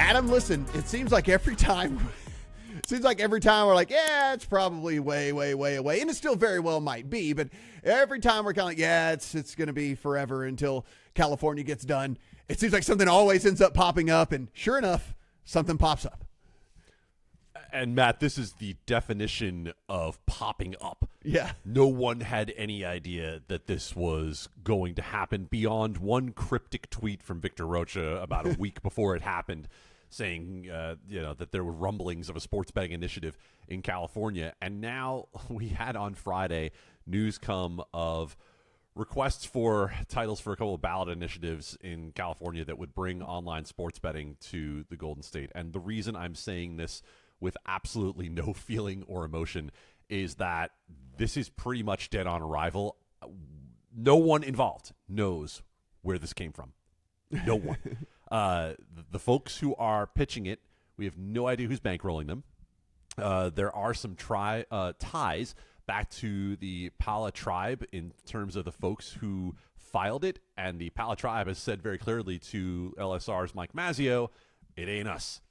Adam, listen, it seems like every time we're like, yeah, it's probably way, way, way away. And it still very well might be. But every time we're kind of like, yeah, it's going to be forever until California gets done. It seems like something always ends up popping up. And sure enough, something pops up. And Matt, this is the definition of popping up. Yeah. No one had any idea that this was going to happen beyond one cryptic tweet from Victor Rocha about a week before it happened, saying that there were rumblings of a sports betting initiative in California. And now we had on Friday news come of requests for titles for a couple of ballot initiatives in California that would bring online sports betting to the Golden State. And the reason I'm saying this with absolutely no feeling or emotion is that this is pretty much dead on arrival. No one involved knows where this came from. No one. The folks who are pitching it, we have no idea who's bankrolling them. There are some ties back to the Pala tribe in terms of the folks who filed it, and the Pala tribe has said very clearly to LSR's Mike Mazzio, it ain't us.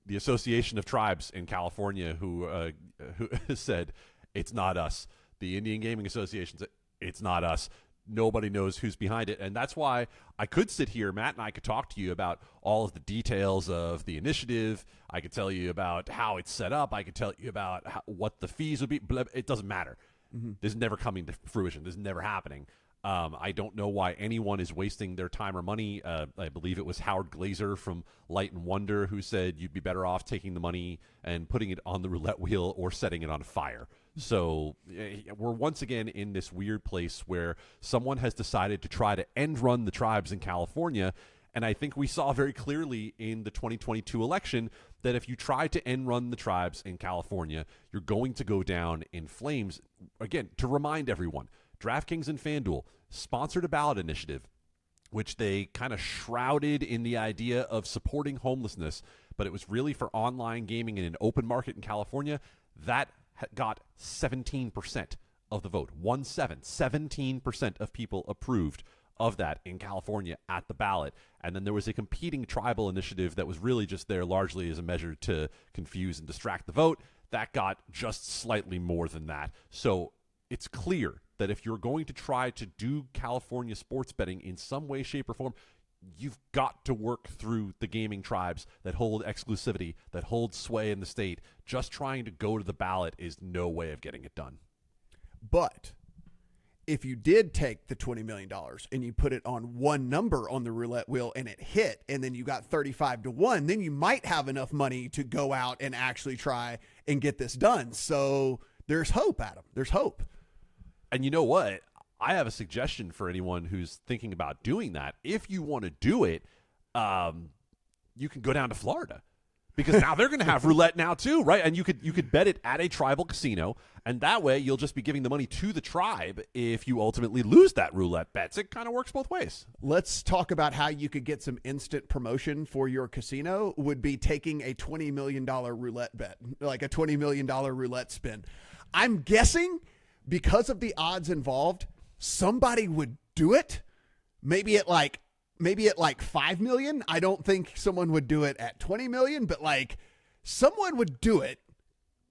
The Association of Tribes in California who said, it's not us. The Indian Gaming Association said, it's not us. Nobody knows who's behind it. And that's why I could sit here, Matt, and I could talk to you about all of the details of the initiative. I could tell you about how it's set up. I could tell you about what the fees would be. It doesn't matter. Mm-hmm. This is never coming to fruition. This is never happening. I don't know why anyone is wasting their time or money. I believe it was Howard Glazer from Light and Wonder who said you'd be better off taking the money and putting it on the roulette wheel or setting it on fire. So we're once again in this weird place where someone has decided to try to end run the tribes in California. And I think we saw very clearly in the 2022 election that if you try to end run the tribes in California, you're going to go down in flames. Again, to remind everyone, DraftKings and FanDuel sponsored a ballot initiative, which they kind of shrouded in the idea of supporting homelessness, but it was really for online gaming in an open market in California. That got 17% of the vote. 17% of people approved of that in California at the ballot. And then there was a competing tribal initiative that was really just there largely as a measure to confuse and distract the vote. That got just slightly more than that. So it's clear that if you're going to try to do California sports betting in some way, shape, or form, you've got to work through the gaming tribes that hold exclusivity, that hold sway in the state. Just trying to go to the ballot is no way of getting it done. But if you did take the $20 million and you put it on one number on the roulette wheel and it hit, and then you got 35-1, then you might have enough money to go out and actually try and get this done. So there's hope, Adam. There's hope. And you know what? I have a suggestion for anyone who's thinking about doing that. If you want to do it, you can go down to Florida, because now they're going to have roulette now too, right? And you could bet it at a tribal casino, and that way you'll just be giving the money to the tribe if you ultimately lose that roulette bet. So it kind of works both ways. Let's talk about how you could get some instant promotion for your casino. Would be taking a $20 million roulette bet, like a $20 million roulette spin. I'm guessing because of the odds involved, somebody would do it. Maybe at like 5 million. I don't think someone would do it at 20 million, but like someone would do it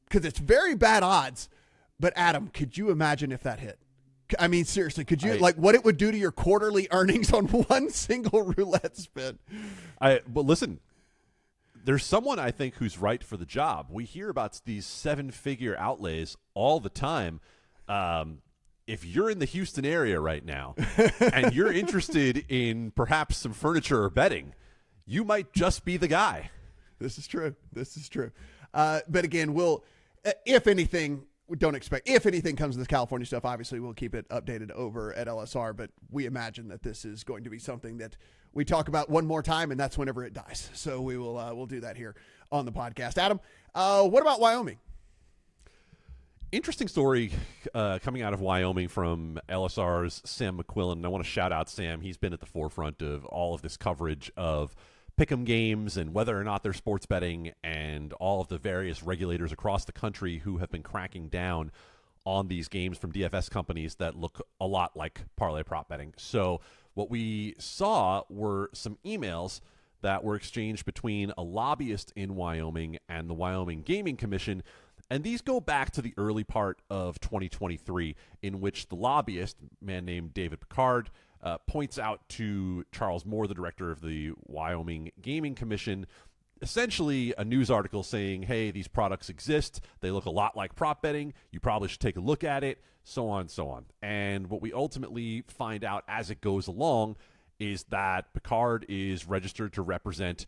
because it's very bad odds. But Adam, could you imagine if that hit? I mean, seriously, could you like what it would do to your quarterly earnings on one single roulette spin? But listen, there's someone I think who's right for the job. We hear about these 7-figure outlays all the time. If you're in the Houston area right now and you're interested in perhaps some furniture or bedding, you might just be the guy. This is true. But again, we'll, if anything, we don't expect, if anything comes to this California stuff, obviously we'll keep it updated over at LSR, but we imagine that this is going to be something that we talk about one more time, and that's whenever it dies. So we will, we'll do that here on the podcast. Adam, what about Wyoming? Interesting story coming out of Wyoming from LSR's Sam McQuillan. I want to shout out Sam. He's been at the forefront of all of this coverage of pick'em games and whether or not they're sports betting, and all of the various regulators across the country who have been cracking down on these games from DFS companies that look a lot like parlay prop betting. So what we saw were some emails that were exchanged between a lobbyist in Wyoming and the Wyoming Gaming Commission. And these go back to the early part of 2023, in which the lobbyist, a man named David Picard, points out to Charles Moore, the director of the Wyoming Gaming Commission, essentially a news article saying, hey, these products exist. They look a lot like prop betting. You probably should take a look at it, so on and so on. And what we ultimately find out as it goes along is that Picard is registered to represent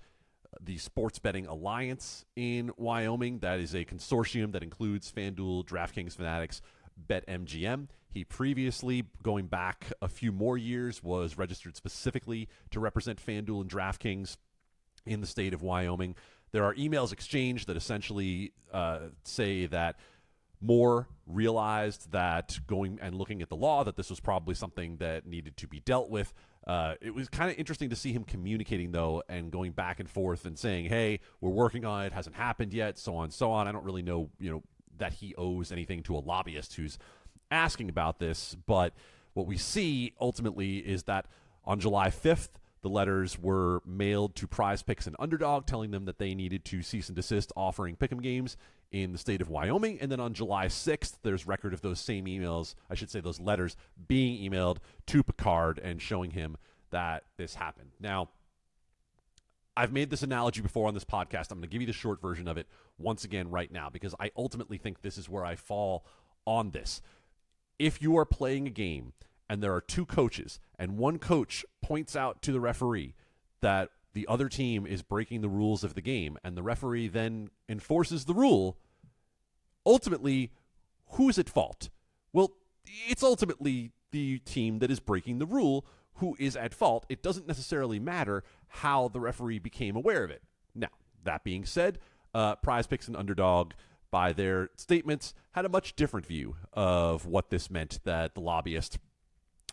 the Sports Betting Alliance in Wyoming. That is a consortium that includes FanDuel, DraftKings, Fanatics, BetMGM. He previously, going back a few more years, was registered specifically to represent FanDuel and DraftKings in the state of Wyoming. There are emails exchanged that essentially say that Moore realized that going and looking at the law, that this was probably something that needed to be dealt with. It was kind of interesting to see him communicating, though, and going back and forth and saying, hey, we're working on it, hasn't happened yet, so on, so on. I don't really know, that he owes anything to a lobbyist who's asking about this. But what we see ultimately is that on July 5th, the letters were mailed to Prize Picks and Underdog, telling them that they needed to cease and desist offering pick'em games in the state of Wyoming. And then on July 6th, there's record of those same emails, I should say those letters, being emailed to Picard and showing him that this happened. Now, I've made this analogy before on this podcast. I'm going to give you the short version of it once again right now, because I ultimately think this is where I fall on this. If you are playing a game and there are two coaches, and one coach points out to the referee that the other team is breaking the rules of the game, and the referee then enforces the rule, ultimately, who is at fault? Well, it's ultimately the team that is breaking the rule who is at fault. It doesn't necessarily matter how the referee became aware of it. Now, that being said, Prize Picks and Underdog, by their statements, had a much different view of what this meant, that the lobbyist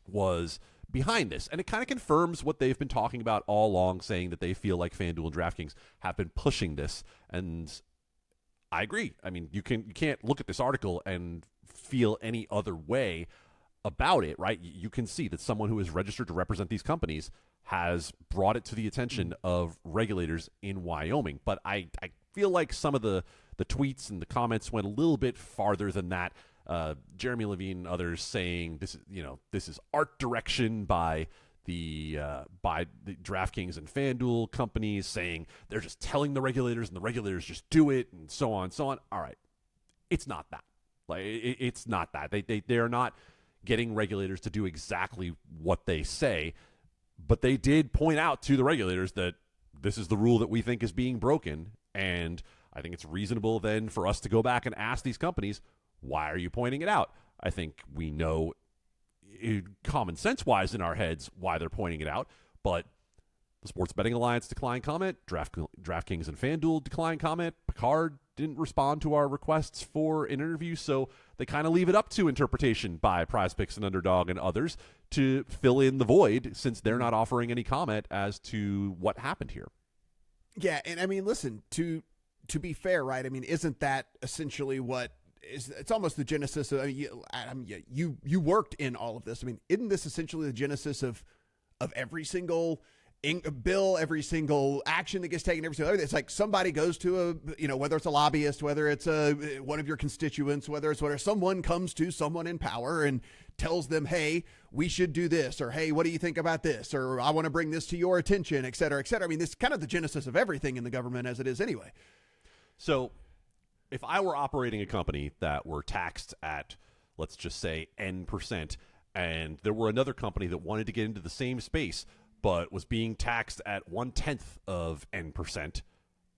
was behind this. And it kind of confirms what they've been talking about all along, saying that they feel like FanDuel and DraftKings have been pushing this. And I agree. I mean, you can't look at this article and feel any other way about it, right? You can see that someone who is registered to represent these companies has brought it to the attention of regulators in Wyoming. But I feel like some of the tweets and the comments went a little bit farther than that. Jeremy Levine and others saying this is art direction by the DraftKings and FanDuel companies, saying they're just telling the regulators and the regulators just do it, and so on and so on. All right, it's not that. It's not that. They're not getting regulators to do exactly what they say, but they did point out to the regulators that this is the rule that we think is being broken, and I think it's reasonable then for us to go back and ask these companies, why are you pointing it out? I think we know common sense-wise in our heads why they're pointing it out, but the Sports Betting Alliance declined comment, DraftKings and FanDuel declined comment, Picard didn't respond to our requests for an interview, so they kind of leave it up to interpretation by Prize Picks and Underdog and others to fill in the void, since they're not offering any comment as to what happened here. Yeah, and I mean, listen, to be fair, right? I mean, isn't that essentially what it's almost the genesis of, you worked in all of this. I mean, isn't this essentially the genesis of every single bill, every single action that gets taken, every single, it's like somebody goes to whether it's a lobbyist, whether it's one of your constituents, whether someone comes to someone in power and tells them, hey, we should do this, or hey, what do you think about this, or I want to bring this to your attention, et cetera, et cetera. I mean, this is kind of the genesis of everything in the government as it is anyway. So if I were operating a company that were taxed at, let's just say, N%, and there were another company that wanted to get into the same space but was being taxed at 1/10 of N%,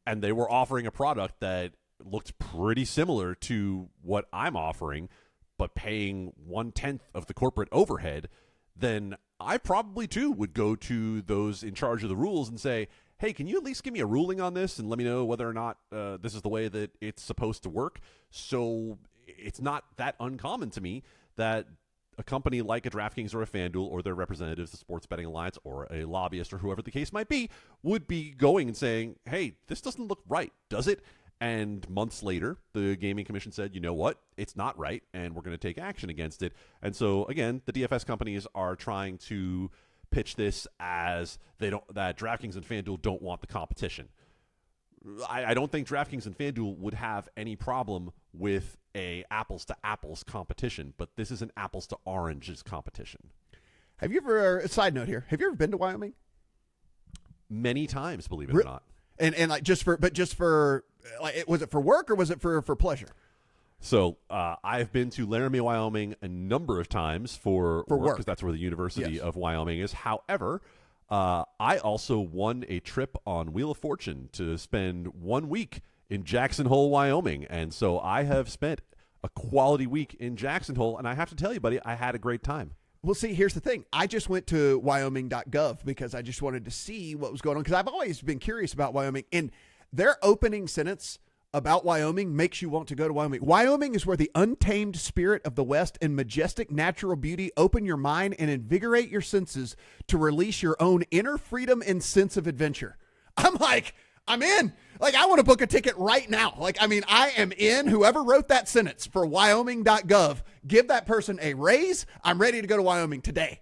and they were offering a product that looked pretty similar to what I'm offering, but paying 1/10 of the corporate overhead, then I probably too would go to those in charge of the rules and say, hey, can you at least give me a ruling on this and let me know whether or not this is the way that it's supposed to work? So it's not that uncommon to me that a company like a DraftKings or a FanDuel or their representatives, the Sports Betting Alliance or a lobbyist or whoever the case might be, would be going and saying, hey, this doesn't look right, does it? And months later, the Gaming Commission said, you know what, it's not right, and we're going to take action against it. And so, again, the DFS companies are trying to pitch this as that DraftKings and FanDuel don't want the competition. I don't think DraftKings and FanDuel would have any problem with a apples to apples competition, but this is an apples to oranges competition. Have you ever, a side note here, have you ever been to Wyoming? Many times, believe it or not. And like just for like, was it for work or was it for pleasure? So I've been to Laramie, Wyoming a number of times for work, because that's where the University of Wyoming is. However, I also won a trip on Wheel of Fortune to spend 1 week in Jackson Hole, Wyoming. And so I have spent a quality week in Jackson Hole, and I have to tell you, buddy, I had a great time. Well, see, here's the thing. I just went to wyoming.gov because I just wanted to see what was going on, because I've always been curious about Wyoming. And their opening sentence about Wyoming makes you want to go to Wyoming. Wyoming is where the untamed spirit of the West and majestic natural beauty open your mind and invigorate your senses to release your own inner freedom and sense of adventure. I'm like, I'm in. Like, I want to book a ticket right now. Like, I mean, I am in. Whoever wrote that sentence for wyoming.gov, give that person a raise. I'm ready to go to Wyoming today.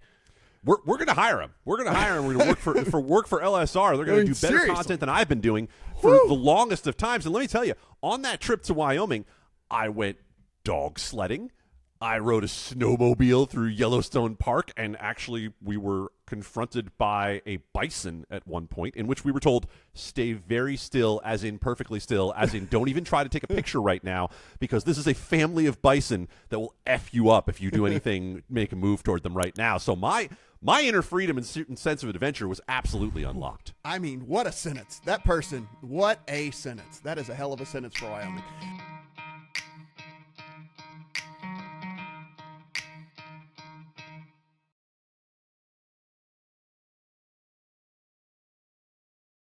We're going to hire him. We're going to hire him. We're going to work for LSR. They're going to do better content than I've been doing for the longest of times. And let me tell you, on that trip to Wyoming, I went dog sledding. I rode a snowmobile through Yellowstone Park, and actually we were confronted by a bison at one point, in which we were told, stay very still, as in perfectly still, as in don't even try to take a picture right now, because this is a family of bison that will F you up if you do anything, make a move toward them right now. So my inner freedom and sense of adventure was absolutely unlocked. I mean, what a sentence. That person, what a sentence. That is a hell of a sentence for Wyoming.